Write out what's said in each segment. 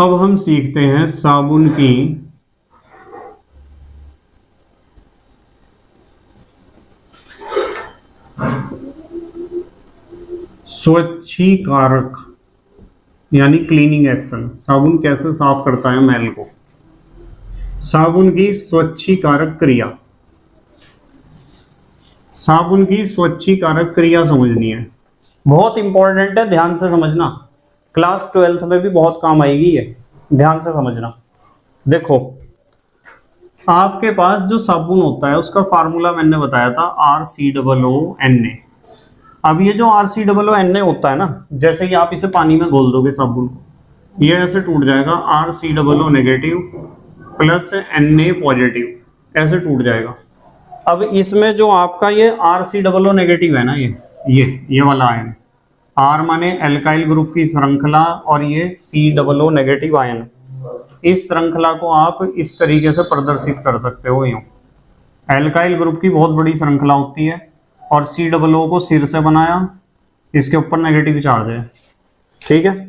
अब हम सीखते हैं साबुन की स्वच्छीकारक यानी क्लीनिंग एक्शन। साबुन कैसे साफ करता है मैल को। साबुन की स्वच्छीकारक क्रिया। साबुन की स्वच्छीकारक क्रिया समझनी है, बहुत इंपॉर्टेंट है, ध्यान से समझना। क्लास 12th में भी बहुत काम आएगी ये, ध्यान से समझना। देखो, आपके पास जो साबुन होता है उसका फार्मूला मैंने बताया था RCOONA। अब ये जो RCOONA होता है ना, जैसे ही आप इसे पानी में घोल दोगे साबुन को, ये ऐसे टूट जाएगा, RCOO negative plus Na positive, ऐसे टूट जाएगा। अब इसमें जो आपका ये RCOO नेगेटिव है ना, ये वाला आयन, R माने एल्काइल ग्रुप की श्रृंखला और ये COO नेगेटिव आयन, इस श्रृंखला को आप इस तरीके से प्रदर्शित कर सकते हो। यूं एल्काइल ग्रुप की बहुत बड़ी श्रृंखला होती है और COO को सिर से बनाया, इसके ऊपर नेगेटिव चार्ज है, ठीक है।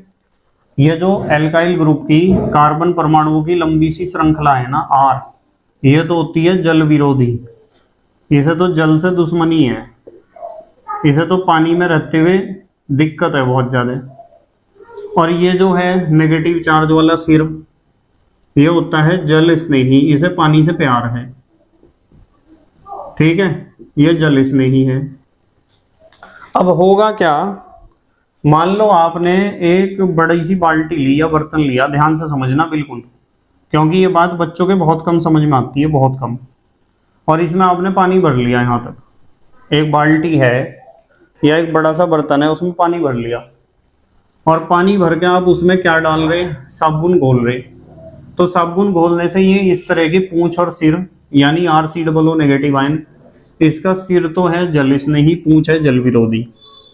ये जो एल्काइल ग्रुप की कार्बन परमाणुओं की लंबी सी श्रृंखला है ना R, ये तो होती है जल विरोधी, इसे तो जल से दुश्मनी है, इसे तो पानी में रहते हुए दिक्कत है बहुत ज्यादा। और ये जो है नेगेटिव चार्ज वाला सिर, ये होता है जल स्नेही, इसे पानी से प्यार है, ठीक है, ये जल स्नेही है। अब होगा क्या, मान लो आपने एक बड़ी सी बाल्टी ली या बर्तन लिया, ध्यान से समझना बिल्कुल, क्योंकि ये बात बच्चों के बहुत कम समझ में आती है, बहुत कम। और इसमें आपने पानी भर लिया, यहाँ तक एक बाल्टी है या एक बड़ा सा बर्तन है, उसमें पानी भर लिया, और पानी भर के आप उसमें क्या डाल रहे, साबुन घोल रहे। तो साबुन घोलने से ये इस तरह की पूंछ और सिर, यानी RCOO नेगेटिव आयन, इसका सिर तो है जल स्नेही, पूंछ है जल विरोधी।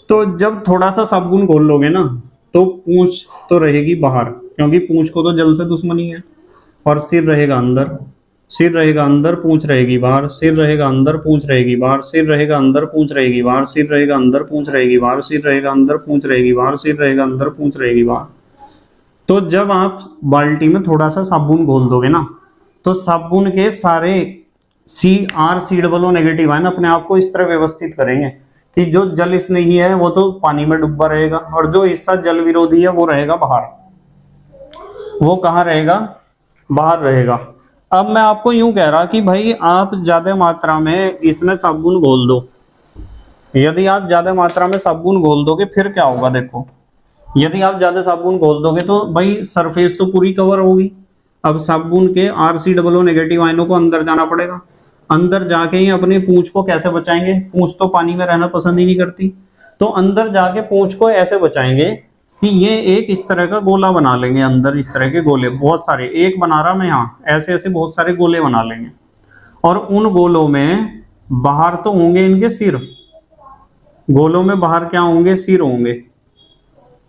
तो जब थोड़ा सा साबुन घोल लोगे ना, तो पूंछ तो रहेगी बाहर, क्योंकि पूंछ को तो जल से दुश्मनी है, और सिर रहेगा अंदर, सिर रहेगा अंदर, पूंछ रहेगी बाहर, सिर रहेगा अंदर, पूंछ रहेगी बाहर, सिर रहेगा अंदर, पूंछ रहेगी बाहर, सिर रहेगा अंदर, पूंछ रहेगी बाहर, सिर रहेगा अंदर, पूंछ रहेगी बाहर, सिर रहेगा अंदर, पूंछ रहेगी बाहर। तो जब आप बाल्टी में थोड़ा सा साबुन घोल दोगे ना, तो साबुन के सारे RCOO नेगेटिव आयन अपने आप को इस तरह व्यवस्थित करेंगे कि जो जल स्नेही है वो तो पानी में डूबा रहेगा, और जो हिस्सा जल विरोधी है वो रहेगा बाहर। वो कहाँ रहेगा, बाहर रहेगा। अब मैं आपको यूं कह रहा कि भाई आप ज्यादा मात्रा में इसमें साबुन घोल दो। यदि आप ज्यादा मात्रा में साबुन घोल दोगे फिर क्या होगा, देखो, यदि आप ज्यादा साबुन घोल दोगे तो भाई सरफेस तो पूरी कवर होगी। अब साबुन के RCOO नेगेटिव आयनों को अंदर जाना पड़ेगा, अंदर जाके ही अपनी पूंछ को कैसे बचाएंगे, पूंछ तो पानी में रहना पसंद ही नहीं करती, तो अंदर जाके पूंछ को ऐसे बचाएंगे कि ये एक इस तरह का गोला बना लेंगे, अंदर इस तरह के गोले बहुत सारे, एक बना रहा मैं यहाँ, ऐसे ऐसे बहुत सारे गोले बना लेंगे, और उन गोलों में बाहर तो होंगे इनके सिर, गोलों में बाहर क्या होंगे, सिर होंगे,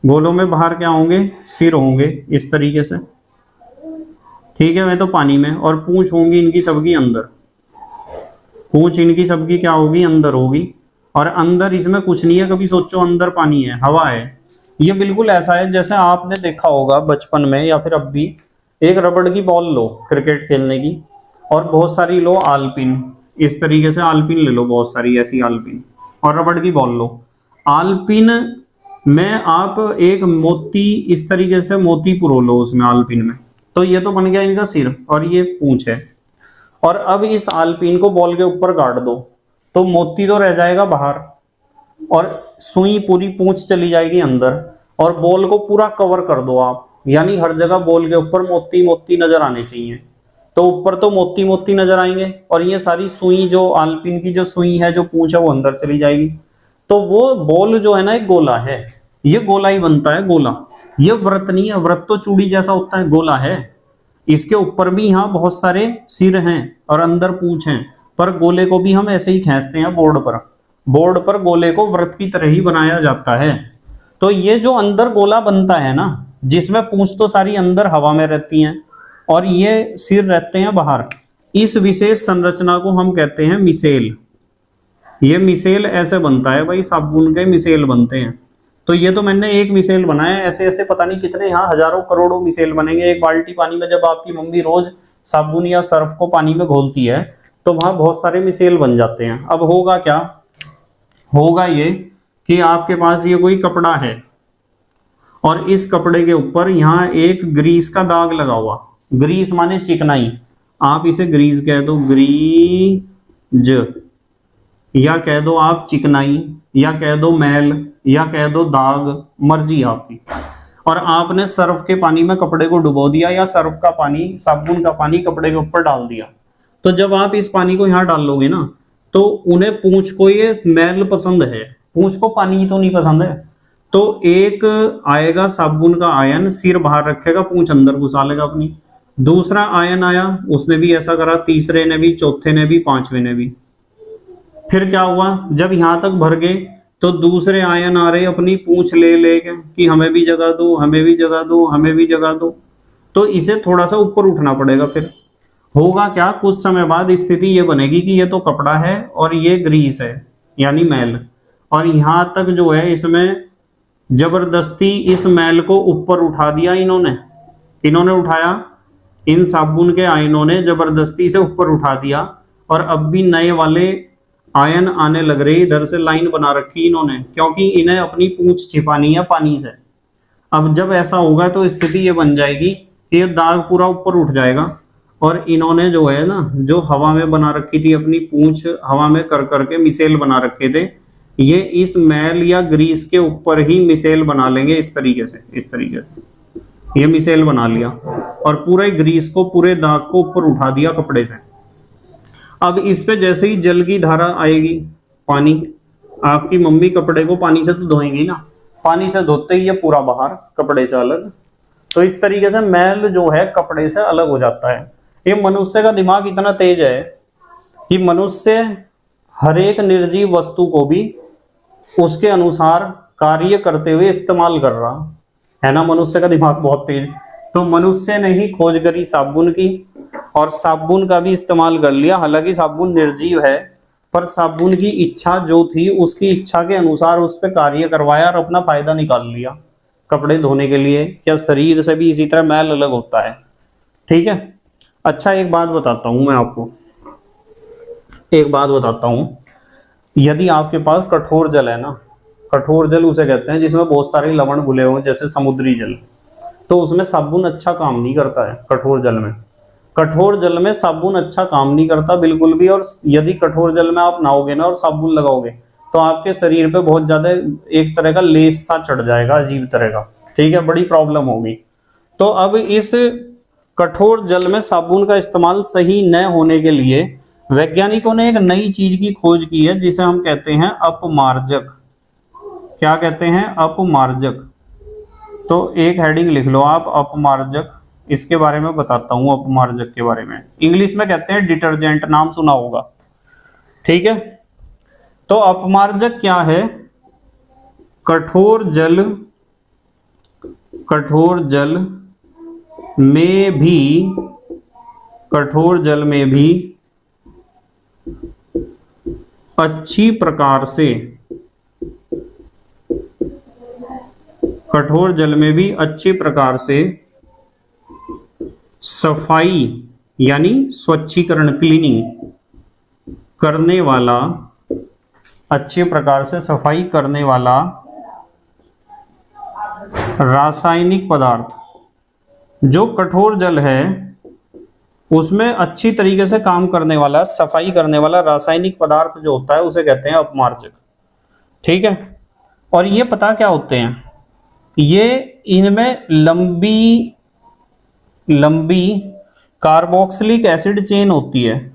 गोलों में बाहर क्या होंगे, सिर होंगे, इस तरीके से, ठीक है। मैं तो पानी में, और पूंछ होंगी इनकी सबकी अंदर, पूंछ इनकी सबकी क्या होगी, अंदर होगी, और अंदर इसमें कुछ नहीं है, कभी सोचो अंदर पानी है, हवा है। ये बिल्कुल ऐसा है जैसे आपने देखा होगा बचपन में या फिर अब भी, एक रबड़ की बॉल लो क्रिकेट खेलने की, और बहुत सारी लो आलपिन, इस तरीके से आलपिन ले लो, बहुत सारी ऐसी आलपिन, और रबड़ की बॉल लो। आलपिन में आप एक मोती, इस तरीके से मोती पुरो लो उसमें आलपिन में, तो ये तो बन गया इनका सिर और ये पूंछ है। और अब इस आलपिन को बॉल के ऊपर गाड़ दो, तो मोती तो रह जाएगा बाहर, और सुई पूरी पूंछ चली जाएगी अंदर, और बॉल को पूरा कवर कर दो आप, यानी हर जगह बॉल के ऊपर मोती मोती नजर आने चाहिए। तो ऊपर तो मोती मोती नजर आएंगे, और ये सारी सुई जो आलपिन की जो सुई है, जो पूंछ है, वो अंदर चली जाएगी। तो वो बॉल जो है ना, एक गोला है, ये गोला ही बनता है, गोला। ये व्रत नहीं है, व्रत तो चूड़ी जैसा होता है, गोला है। इसके ऊपर भी यहाँ बहुत सारे सिर हैं और अंदर पूंछ हैं, पर गोले को भी हम ऐसे ही खींचते हैं बोर्ड पर, बोर्ड पर गोले को व्रत की तरह ही बनाया जाता है। तो ये जो अंदर गोला बनता है ना, जिसमें पूंछ तो सारी अंदर हवा में रहती हैं और ये सिर रहते हैं बाहर, इस विशेष संरचना को हम कहते हैं मिसेल। ये मिसेल ऐसे बनता है भाई, साबुन के मिसेल बनते हैं। तो ये तो मैंने एक मिसेल बनाया, ऐसे ऐसे पता नहीं कितने यहाँ हजारों करोड़ों मिसेल बनेंगे। एक बाल्टी पानी में जब आपकी मम्मी रोज साबुन या सर्फ को पानी में घोलती है तो वहां बहुत सारे मिसेल बन जाते हैं। अब होगा क्या, होगा ये कि आपके पास ये कोई कपड़ा है और इस कपड़े के ऊपर यहाँ एक ग्रीस का दाग लगा हुआ, ग्रीस माने चिकनाई, आप इसे ग्रीस कह दो, ग्रीज, या कह दो आप चिकनाई, या कह दो मैल, या कह दो दाग, मर्जी आपकी। और आपने सर्फ के पानी में कपड़े को डुबो दिया या सर्फ का पानी, साबुन का पानी कपड़े के ऊपर डाल दिया, तो जब आप इस पानी को यहाँ डालोगे ना तो उन्हें पूंछ को ये मैल पसंद है, पूंछ को पानी तो नहीं पसंद है। तो एक आएगा साबुन का आयन, सिर बाहर रखेगा, पूंछ अंदर घुसा लेगा अपनी। दूसरा आयन आया, उसने भी ऐसा करा, तीसरे ने भी, चौथे ने भी, पांचवें ने भी। फिर क्या हुआ, जब यहां तक भर गए तो दूसरे आयन आ रहे अपनी पूंछ ले लेके कि हमें भी जगह दो, हमें भी जगह दो, हमें भी जगह दो। तो इसे थोड़ा सा ऊपर उठना पड़ेगा। फिर होगा क्या, कुछ समय बाद स्थिति ये बनेगी कि ये तो कपड़ा है और ये ग्रीस है यानी मैल, और यहां तक जो है इसमें जबरदस्ती इस मैल को ऊपर उठा दिया इन्होंने उठाया, इन साबुन के आयनों ने जबरदस्ती से ऊपर उठा दिया, और अब भी नए वाले आयन आने लग रहे, इधर से लाइन बना रखी इन्होंने, क्योंकि इन्हें अपनी पूंछ छिपानी है पानी से। अब जब ऐसा होगा तो स्थिति ये बन जाएगी कि ये दाग पूरा ऊपर उठ जाएगा, और इन्होंने जो है ना, जो हवा में बना रखी थी अपनी पूंछ, हवा में कर करके मिसेल बना रखे थे, ये इस मैल या ग्रीस के ऊपर ही मिसेल बना लेंगे। इस तरीके से ये मिसेल बना लिया और पूरे ग्रीस को, पूरे दाग को ऊपर उठा दिया कपड़े से। अब इस पे जैसे ही जल की धारा आएगी, पानी, आपकी मम्मी कपड़े को पानी से तो धोएंगी ना, पानी से धोते ही ये पूरा बाहर कपड़े से अलग। तो इस तरीके से मैल जो है कपड़े से अलग हो जाता है। ये मनुष्य का दिमाग इतना तेज है कि मनुष्य हर एक निर्जीव वस्तु को भी उसके अनुसार कार्य करते हुए इस्तेमाल कर रहा है ना। मनुष्य का दिमाग बहुत तेज। तो मनुष्य ने ही खोज करी साबुन की, और साबुन का भी इस्तेमाल कर लिया। हालांकि साबुन निर्जीव है, पर साबुन की इच्छा जो थी उसकी इच्छा के अनुसार उस पर कार्य करवाया और अपना फायदा निकाल लिया कपड़े धोने के लिए। क्या शरीर से भी इसी तरह मैल अलग होता है, ठीक है। अच्छा, एक बात बताता हूं मैं आपको, एक बात बताता हूं। यदि आपके पास कठोर जल है ना, कठोर जल उसे कहते हैं जिसमें बहुत सारे लवण घुले हुए, जैसे समुद्री जल, तो उसमें साबुन अच्छा काम नहीं करता है। कठोर जल में, कठोर जल में साबुन अच्छा काम नहीं करता बिल्कुल भी। और यदि कठोर जल में आप नहाओगे ना और साबुन लगाओगे तो आपके शरीर पे बहुत ज्यादा एक तरह का लेस सा चढ़ जाएगा, अजीब तरह का, ठीक है, बड़ी प्रॉब्लम होगी। तो अब इस कठोर जल में साबुन का इस्तेमाल सही न होने के लिए वैज्ञानिकों ने एक नई चीज की खोज की है जिसे हम कहते हैं अपमार्जक। क्या कहते हैं? अपमार्जक। तो एक हेडिंग लिख लो आप, अपमार्जक। इसके बारे में बताता हूं, अपमार्जक के बारे में। इंग्लिश में कहते हैं डिटर्जेंट, नाम सुना होगा, ठीक है। तो अपमार्जक क्या है? कठोर जल में भी अच्छी प्रकार से, कठोर जल में भी अच्छी प्रकार से सफाई यानी स्वच्छीकरण, क्लीनिंग करने वाला, अच्छी प्रकार से सफाई करने वाला रासायनिक पदार्थ, जो कठोर जल है उसमें अच्छी तरीके से काम करने वाला, सफाई करने वाला रासायनिक पदार्थ जो होता है उसे कहते हैं अपमार्जक, ठीक है। और ये पता क्या होते हैं? ये इनमें लंबी कार्बोक्सिलिक एसिड चेन होती है,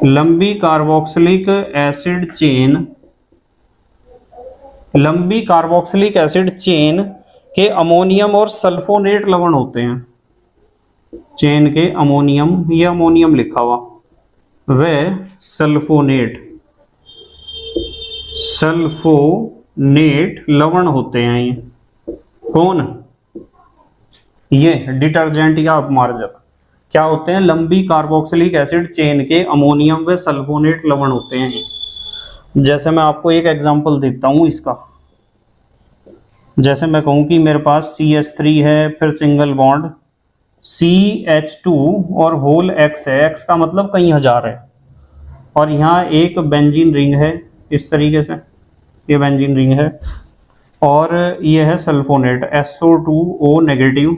लंबी कार्बोक्सिलिक एसिड चेन के अमोनियम और सल्फोनेट लवण होते हैं। चेन के अमोनियम, ये अमोनियम लिखा हुआ, वे सल्फोनेट लवण होते हैं। ये कौन? ये डिटर्जेंट या अपमार्जक क्या होते हैं? लंबी कार्बोक्सिलिक एसिड चेन के अमोनियम व सल्फोनेट लवण होते हैं। जैसे मैं आपको एक एग्जांपल देता हूँ इसका, जैसे मैं कहूँ कि मेरे पास CH3 है, फिर सिंगल बॉन्ड CH2 और होल X है, X का मतलब कई हजार है, और यहाँ एक बेंजीन रिंग है इस तरीके से, ये बेंजीन रिंग है, और ये है सल्फोनेट SO2O नेगेटिव,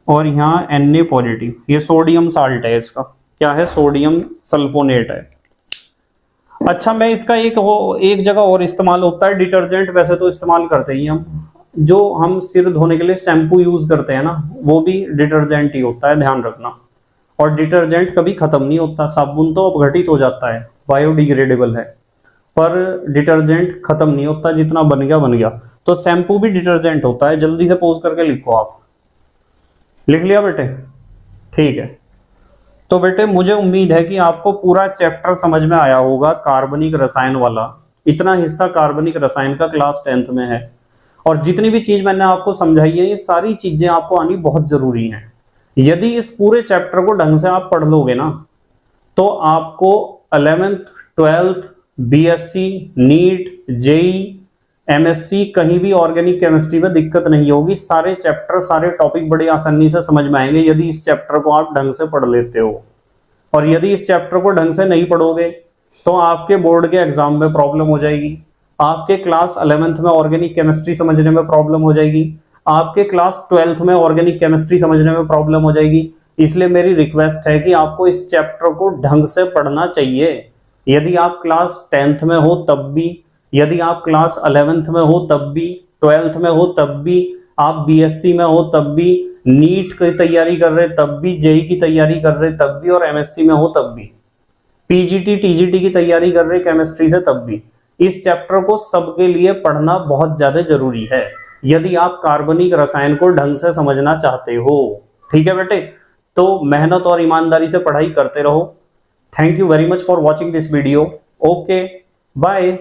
और यहाँ Na पॉजिटिव, ये सोडियम साल्ट है, इसका क्या है, सोडियम सल्फोनेट है। अच्छा, मैं इसका एक जगह और इस्तेमाल होता है डिटर्जेंट, वैसे तो इस्तेमाल करते ही हम, जो हम सिर धोने के लिए शैम्पू यूज करते हैं ना, वो भी डिटर्जेंट ही होता है, ध्यान रखना। और डिटर्जेंट कभी खत्म नहीं होता, साबुन तो अपघटित हो जाता है, बायोडिग्रेडेबल है, पर डिटर्जेंट खत्म नहीं होता, जितना बन गया बन गया। तो शैम्पू भी डिटर्जेंट होता है, जल्दी से पोज करके लिखो आप, लिख लिया बेटे? ठीक है। तो बेटे मुझे उम्मीद है कि आपको पूरा चैप्टर समझ में आया होगा, कार्बनिक रसायन वाला। इतना हिस्सा कार्बनिक रसायन का क्लास 10th में है, और जितनी भी चीज मैंने आपको समझाई है, ये सारी चीजें आपको आनी बहुत जरूरी हैं। यदि इस पूरे चैप्टर को ढंग से आप पढ़ लोगे ना, तो आपको 11th 12th BSc NEET JEE MSc कहीं भी ऑर्गेनिक केमिस्ट्री में दिक्कत नहीं होगी। सारे चैप्टर सारे टॉपिक बड़ी आसानी से समझ में आएंगे, यदि इस चैप्टर को आप ढंग से पढ़ लेते हो। और यदि इस चैप्टर को ढंग से नहीं पढ़ोगे तो आपके बोर्ड के एग्जाम में प्रॉब्लम हो जाएगी, आपके क्लास 11th में ऑर्गेनिक केमिस्ट्री समझने में प्रॉब्लम हो जाएगी, आपके क्लास 12th में ऑर्गेनिक केमिस्ट्री समझने में प्रॉब्लम हो जाएगी। इसलिए मेरी रिक्वेस्ट है कि आपको इस चैप्टर को ढंग से पढ़ना चाहिए। यदि आप क्लास 10th में हो तब भी, यदि आप क्लास 11th में हो तब भी, 12th में हो तब भी, आप BSc में हो तब भी, नीट की तैयारी कर रहे तब भी, JEE की तैयारी कर रहे तब भी, और MSc में हो तब भी, PGT TGT की तैयारी कर रहे केमिस्ट्री से तब भी, इस चैप्टर को सबके लिए पढ़ना बहुत ज्यादा जरूरी है, यदि आप कार्बनिक रसायन को ढंग से समझना चाहते हो। ठीक है बेटे? तो मेहनत और ईमानदारी से पढ़ाई करते रहो। Thank you very much for watching this video. Okay, bye.